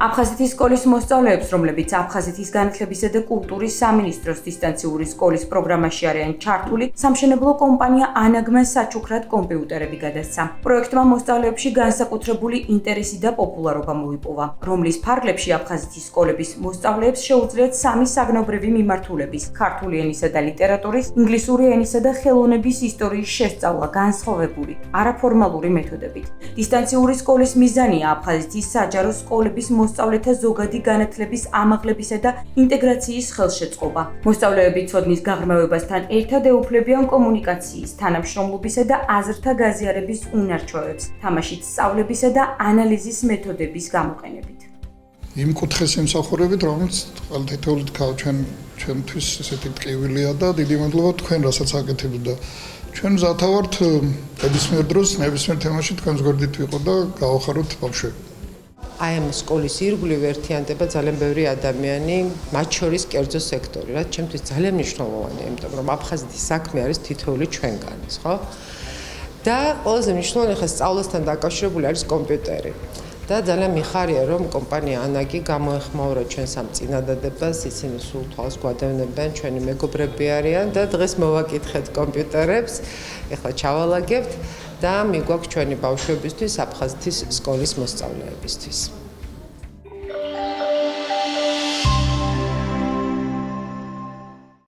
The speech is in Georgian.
აფხაზეთის სკოლის მოსწავლეებს, რომლებიც აფხაზეთის განათლებისა და კულტურის სამინისტროს დისტანციური სკოლის პროგრამაში არიან ჩართული, სამშენებლო კომპანია ანაგმა საჩუქრად კომპიუტერები გადასცა. პროექტმა მოსწავლეებში განსაკუთრებული ინტერესი და პოპულარობა მოიპოვა, რომლის ფარგლებში აფხაზეთის სკოლების მოსწავლეებს შეუძლიათ სამი საგნობრივი მიმართულების: ქართული ენისა და ლიტერატურის, ინგლისური ენისა და ხელოვნების ისტორიის შესწავლა განსხვავებული, არაფორმალური მეთოდებით. დისტანციური სკოლის მიზანია აფხაზეთის საჯარო სკოლების მოსწავლეთა ზოგადი განათლების ამაღლებისა და ინტეგრაციის ხელშეწყობა. მოსწავლეები ცოდნის გაღრმავებასთან ერთად ეუფლებიან კომუნიკაციის, თანამშრომლობისა და აზრთა გაზიარების უნარჩვევებს, თამაშით სწავლებისა და ანალიზის მეთოდების გამოყენებით. იმ კუთხეს ემსახურებით, რომელიც თითოეული ჩვენთვის ესეთი ტყივილია და დიდი მადლობა თქვენ, რასაც აკეთებთ და ჩვენ მზათა ვართ ნებისმიერ დროს, ნებისმიერ თემაში თქვენს გვერდით ვიყო და გავახაროთ ბავშვები. აი ამ სკოლის ირგვლივ ერთიანდება ძალიან ბევრი ადამიანი, მათ შორის კერძო სექტორი, რაც ჩემთვის ძალიან მნიშვნელოვანია, იმიტომ რომ აფხაზეთის საქმე არის თითოეული ჩვენგანის, ხო? და ყველაზე მნიშვნელოვანი ხა სწავლასთან დაკავშირებული არის კომპიუტერი. და ძალიან მიხარია, რომ კომპანია ანაგი გამოეხმაურა ჩვენს ამ წინადადებას, ისინი სულ თვალს გვადევნებენ, ჩვენი მეგობრები არიან და დღეს მოვაკითხეთ კომპიუტერებს, ეხლა ჩავალაგებთ და მიგვაქვს ჩვენი ბავშვებისთვის აფხაზეთის სკოლის მოსწავლეებისთვის.